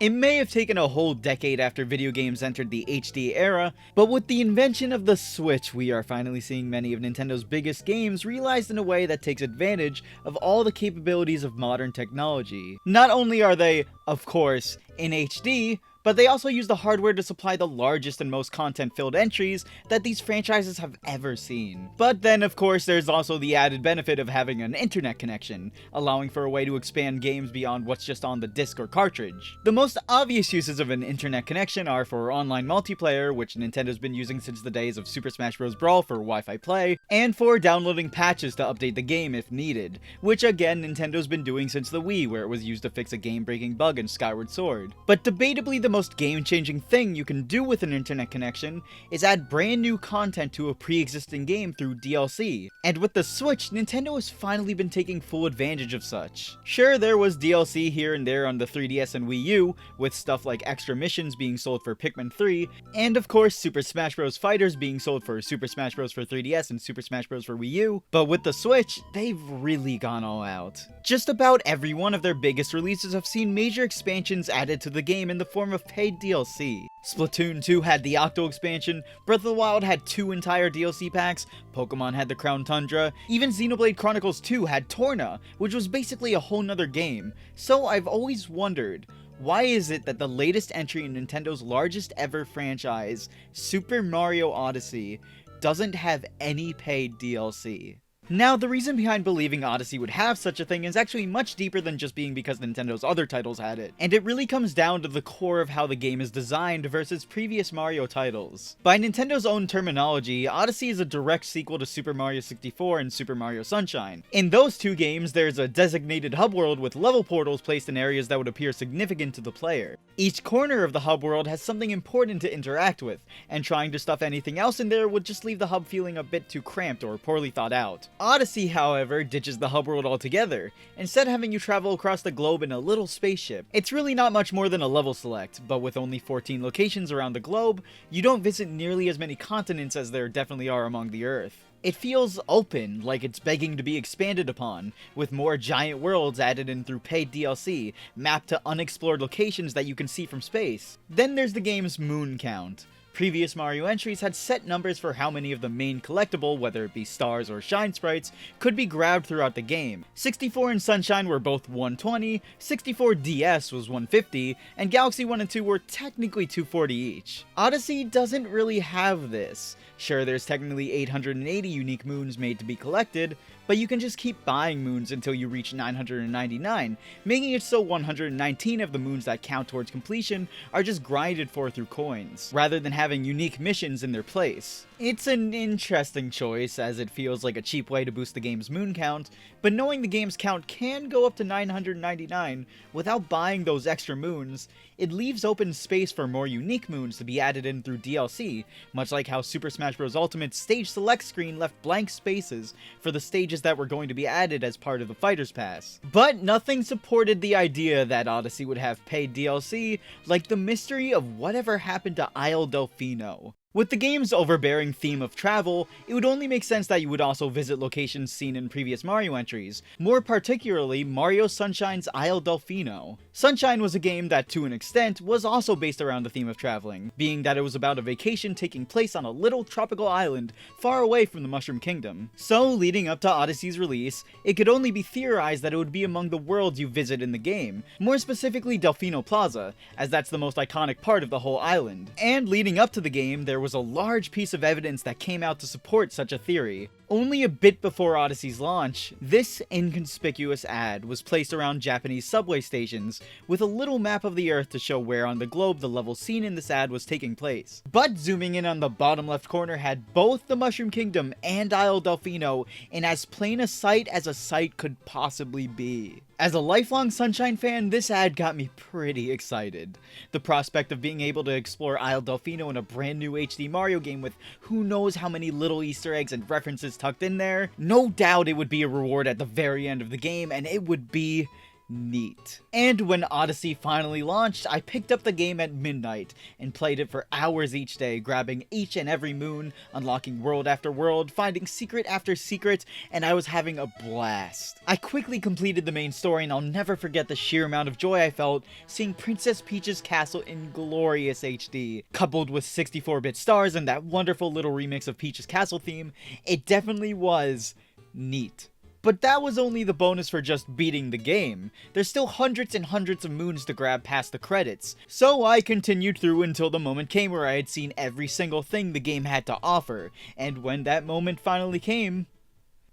It may have taken a whole decade after video games entered the HD era, but with the invention of the Switch, we are finally seeing many of Nintendo's biggest games realized in a way that takes advantage of all the capabilities of modern technology. Not only are they, of course, in HD, but they also use the hardware to supply the largest and most content-filled entries that these franchises have ever seen. But then, of course, there's also the added benefit of having an internet connection, allowing for a way to expand games beyond what's just on the disc or cartridge. The most obvious uses of an internet connection are for online multiplayer, which Nintendo's been using since the days of Super Smash Bros. Brawl for Wi-Fi play, and for downloading patches to update the game if needed, which again Nintendo's been doing since the Wii, where it was used to fix a game-breaking bug in Skyward Sword. But debatably the most game-changing thing you can do with an internet connection is add brand new content to a pre-existing game through DLC. And with the Switch, Nintendo has finally been taking full advantage of such. Sure, there was DLC here and there on the 3DS and Wii U, with stuff like extra missions being sold for Pikmin 3, and of course Super Smash Bros. Fighters being sold for Super Smash Bros. For 3DS and Super Smash Bros. For Wii U, but with the Switch, they've really gone all out. Just about every one of their biggest releases have seen major expansions added to the game in the form of paid DLC. Splatoon 2 had the Octo expansion, Breath of the Wild had 2 entire DLC packs, Pokemon had the Crown Tundra, even Xenoblade Chronicles 2 had Torna, which was basically a whole nother game. So I've always wondered, why is it that the latest entry in Nintendo's largest ever franchise, Super Mario Odyssey, doesn't have any paid DLC? Now, the reason behind believing Odyssey would have such a thing is actually much deeper than just being because Nintendo's other titles had it, and it really comes down to the core of how the game is designed versus previous Mario titles. By Nintendo's own terminology, Odyssey is a direct sequel to Super Mario 64 and Super Mario Sunshine. In those two games, there's a designated hub world with level portals placed in areas that would appear significant to the player. Each corner of the hub world has something important to interact with, and trying to stuff anything else in there would just leave the hub feeling a bit too cramped or poorly thought out. Odyssey, however, ditches the hub world altogether, instead having you travel across the globe in a little spaceship. It's really not much more than a level select, but with only 14 locations around the globe, you don't visit nearly as many continents as there definitely are among the Earth. It feels open, like it's begging to be expanded upon, with more giant worlds added in through paid DLC, mapped to unexplored locations that you can see from space. Then there's the game's moon count. Previous Mario entries had set numbers for how many of the main collectible, whether it be stars or shine sprites, could be grabbed throughout the game. 64 and Sunshine were both 120, 64 DS was 150, and Galaxy 1 and 2 were technically 240 each. Odyssey doesn't really have this. Sure, there's technically 880 unique moons made to be collected, but you can just keep buying moons until you reach 999, making it so 119 of the moons that count towards completion are just grinded for through coins, rather than having unique missions in their place. It's an interesting choice, as it feels like a cheap way to boost the game's moon count, but knowing the game's count can go up to 999 without buying those extra moons, it leaves open space for more unique moons to be added in through DLC, much like how Super Smash Bros. Ultimate's stage select screen left blank spaces for the stages that were going to be added as part of the Fighter's Pass. But nothing supported the idea that Odyssey would have paid DLC, like the mystery of whatever happened to Isle Delfino. With the game's overbearing theme of travel, it would only make sense that you would also visit locations seen in previous Mario entries, more particularly Mario Sunshine's Isle Delfino. Sunshine was a game that, to an extent, was also based around the theme of traveling, being that it was about a vacation taking place on a little tropical island far away from the Mushroom Kingdom. So, leading up to Odyssey's release, it could only be theorized that it would be among the worlds you visit in the game, more specifically Delfino Plaza, as that's the most iconic part of the whole island. And leading up to the game, there was a large piece of evidence that came out to support such a theory. Only a bit before Odyssey's launch, this inconspicuous ad was placed around Japanese subway stations, with a little map of the Earth to show where on the globe the level seen in this ad was taking place. But zooming in on the bottom left corner had both the Mushroom Kingdom and Isle Delfino in as plain a sight as a sight could possibly be. As a lifelong Sunshine fan, this ad got me pretty excited. The prospect of being able to explore Isle Delfino in a brand new HD Mario game with who knows how many little Easter eggs and references tucked in there, no doubt it would be a reward at the very end of the game, and it would be Neat. And when Odyssey finally launched, I picked up the game at midnight and played it for hours each day, grabbing each and every moon, unlocking world after world, finding secret after secret, and I was having a blast. I quickly completed the main story, and I'll never forget the sheer amount of joy I felt seeing Princess Peach's castle in glorious HD. Coupled with 64-bit stars and that wonderful little remix of Peach's castle theme, it definitely was neat. But that was only the bonus for just beating the game. There's still hundreds and hundreds of moons to grab past the credits. So I continued through until the moment came where I had seen every single thing the game had to offer. And when that moment finally came,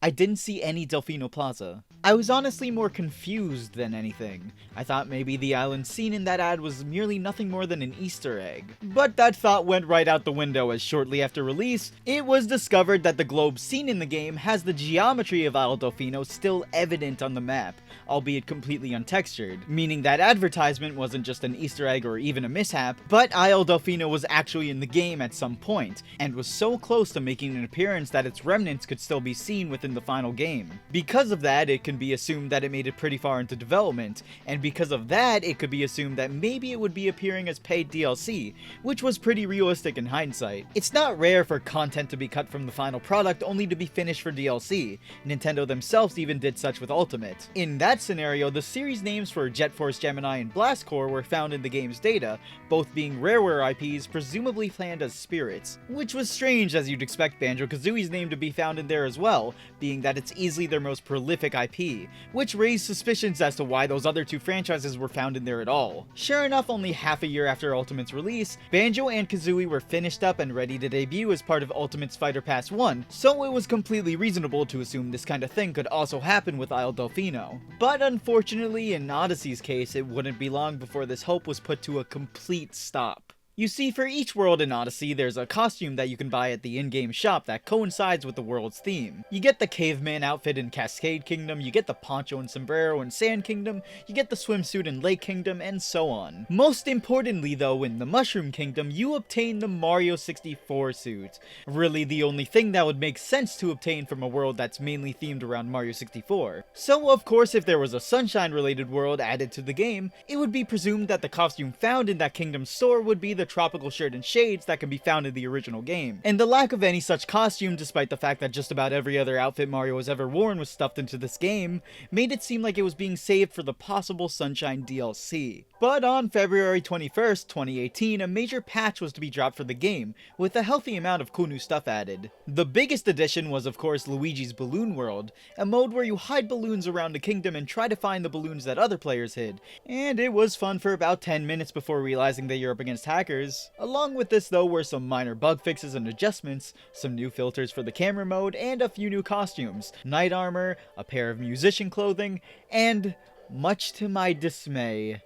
I didn't see any Delfino Plaza. I was honestly more confused than anything. I thought maybe the island seen in that ad was merely nothing more than an Easter egg. But that thought went right out the window as shortly after release, it was discovered that the globe seen in the game has the geometry of Isle Delfino still evident on the map, albeit completely untextured, meaning that advertisement wasn't just an Easter egg or even a mishap, but Isle Delfino was actually in the game at some point, and was so close to making an appearance that its remnants could still be seen within the final game. Because of that, it can be assumed that it made it pretty far into development, and because of that, it could be assumed that maybe it would be appearing as paid DLC, which was pretty realistic in hindsight. It's not rare for content to be cut from the final product only to be finished for DLC. Nintendo themselves even did such with Ultimate. In that scenario, the series names for Jet Force Gemini and Blast Corps were found in the game's data, both being Rareware IPs presumably planned as spirits, which was strange as you'd expect Banjo-Kazooie's name to be found in there as well, being that it's easily their most prolific IP, which raised suspicions as to why those other two franchises were found in there at all. Sure enough, only half a year after Ultimate's release, Banjo and Kazooie were finished up and ready to debut as part of Ultimate's Fighter Pass 1, so it was completely reasonable to assume this kind of thing could also happen with Isle Delfino. But unfortunately, in Odyssey's case, it wouldn't be long before this hope was put to a complete stop. You see, for each world in Odyssey, there's a costume that you can buy at the in-game shop that coincides with the world's theme. You get the caveman outfit in Cascade Kingdom, you get the poncho and sombrero in Sand Kingdom, you get the swimsuit in Lake Kingdom, and so on. Most importantly though, in the Mushroom Kingdom, you obtain the Mario 64 suit. Really the only thing that would make sense to obtain from a world that's mainly themed around Mario 64. So of course, if there was a Sunshine-related world added to the game, it would be presumed that the costume found in that kingdom's store would be the tropical shirt and shades that can be found in the original game. And the lack of any such costume, despite the fact that just about every other outfit Mario has ever worn was stuffed into this game, made it seem like it was being saved for the possible Sunshine DLC. But on February 21st, 2018, a major patch was to be dropped for the game, with a healthy amount of cool new stuff added. The biggest addition was of course Luigi's Balloon World, a mode where you hide balloons around the kingdom and try to find the balloons that other players hid, and it was fun for about 10 minutes before realizing that you're up against hackers. Along with this though were some minor bug fixes and adjustments, some new filters for the camera mode, and a few new costumes, knight armor, a pair of musician clothing, and, much to my dismay,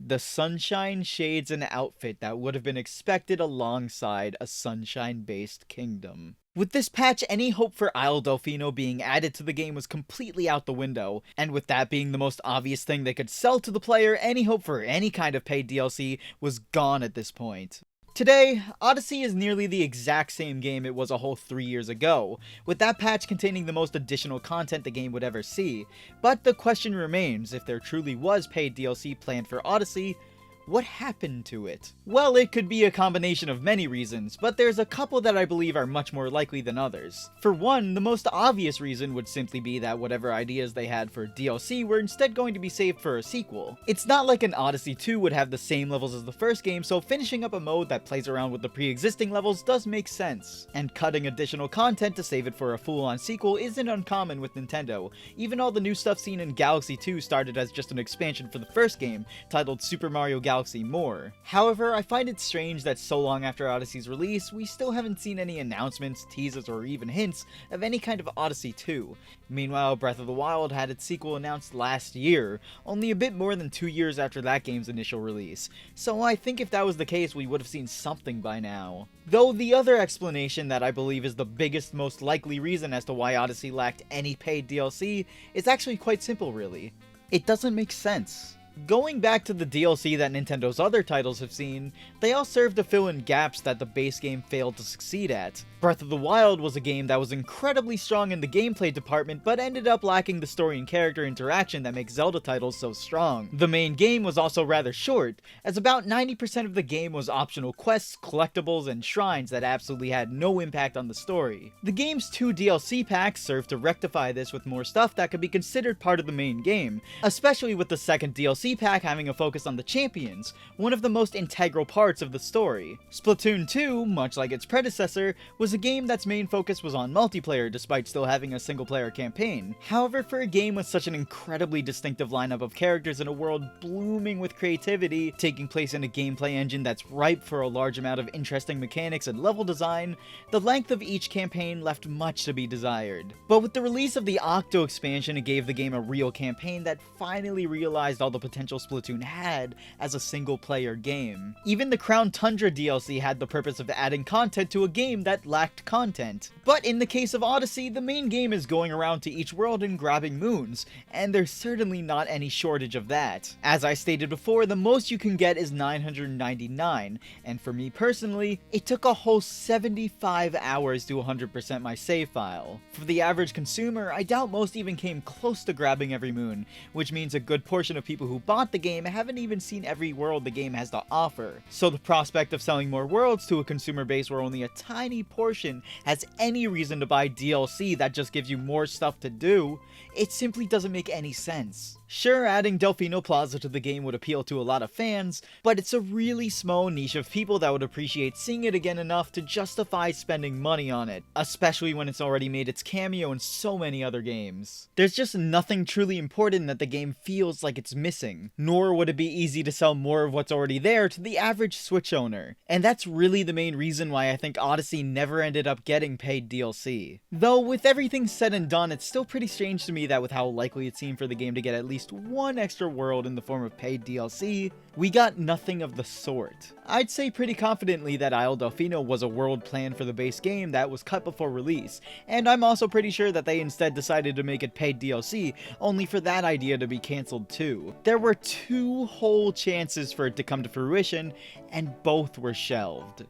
the sunshine shades and outfit that would have been expected alongside a sunshine-based kingdom. With this patch, any hope for Isle Delfino being added to the game was completely out the window, and with that being the most obvious thing they could sell to the player, any hope for any kind of paid DLC was gone at this point. Today, Odyssey is nearly the exact same game it was a whole 3 years ago, with that patch containing the most additional content the game would ever see. But the question remains, if there truly was paid DLC planned for Odyssey, what happened to it? Well, it could be a combination of many reasons, but there's a couple that I believe are much more likely than others. For one, the most obvious reason would simply be that whatever ideas they had for DLC were instead going to be saved for a sequel. It's not like an Odyssey 2 would have the same levels as the first game, so finishing up a mode that plays around with the pre-existing levels does make sense. And cutting additional content to save it for a full-on sequel isn't uncommon with Nintendo. Even all the new stuff seen in Galaxy 2 started as just an expansion for the first game, titled Super Mario Galaxy More. However, I find it strange that so long after Odyssey's release, we still haven't seen any announcements, teasers, or even hints of any kind of Odyssey 2. Meanwhile, Breath of the Wild had its sequel announced last year, only a bit more than 2 years after that game's initial release, so I think if that was the case, we would have seen something by now. Though the other explanation that I believe is the biggest, most likely reason as to why Odyssey lacked any paid DLC is actually quite simple really. It doesn't make sense. Going back to the DLC that Nintendo's other titles have seen, they all serve to fill in gaps that the base game failed to succeed at. Breath of the Wild was a game that was incredibly strong in the gameplay department, but ended up lacking the story and character interaction that makes Zelda titles so strong. The main game was also rather short, as about 90% of the game was optional quests, collectibles, and shrines that absolutely had no impact on the story. The game's 2 DLC packs served to rectify this with more stuff that could be considered part of the main game, especially with the second DLC pack having a focus on the champions, one of the most integral parts of the story. Splatoon 2, much like its predecessor, was a game that's main focus was on multiplayer despite still having a single player campaign. However, for a game with such an incredibly distinctive lineup of characters in a world blooming with creativity, taking place in a gameplay engine that's ripe for a large amount of interesting mechanics and level design, the length of each campaign left much to be desired. But with the release of the Octo expansion, it gave the game a real campaign that finally realized all the potential Splatoon had as a single player game. Even the Crown Tundra DLC had the purpose of adding content to a game that lacked content. But in the case of Odyssey, the main game is going around to each world and grabbing moons, and there's certainly not any shortage of that. As I stated before, the most you can get is 999, and for me personally, it took a whole 75 hours to 100% my save file. For the average consumer, I doubt most even came close to grabbing every moon, which means a good portion of people who bought the game haven't even seen every world the game has to offer. So the prospect of selling more worlds to a consumer base where only a tiny portion has any reason to buy DLC that just gives you more stuff to do, it simply doesn't make any sense. Sure, adding Delfino Plaza to the game would appeal to a lot of fans, but it's a really small niche of people that would appreciate seeing it again enough to justify spending money on it, especially when it's already made its cameo in so many other games. There's just nothing truly important that the game feels like it's missing, nor would it be easy to sell more of what's already there to the average Switch owner. And that's really the main reason why I think Odyssey never ended up getting paid DLC. Though with everything said and done, it's still pretty strange to me that with how likely it seemed for the game to get at least one extra world in the form of paid DLC, we got nothing of the sort. I'd say pretty confidently that Isle Delfino was a world planned for the base game that was cut before release, and I'm also pretty sure that they instead decided to make it paid DLC, only for that idea to be cancelled too. There were 2 whole chances for it to come to fruition, and both were shelved.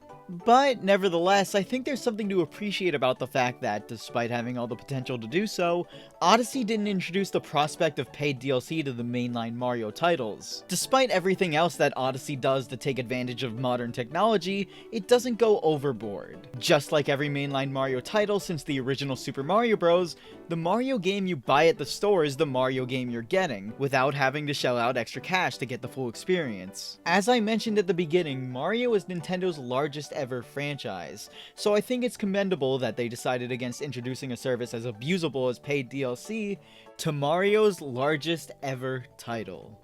But nevertheless, I think there's something to appreciate about the fact that, despite having all the potential to do so, Odyssey didn't introduce the prospect of paid DLC to the mainline Mario titles. Despite everything else that Odyssey does to take advantage of modern technology, it doesn't go overboard. Just like every mainline Mario title since the original Super Mario Bros., the Mario game you buy at the store is the Mario game you're getting, without having to shell out extra cash to get the full experience. As I mentioned at the beginning, Mario is Nintendo's largest ever franchise, so I think it's commendable that they decided against introducing a service as abusable as paid DLC to Mario's largest ever title.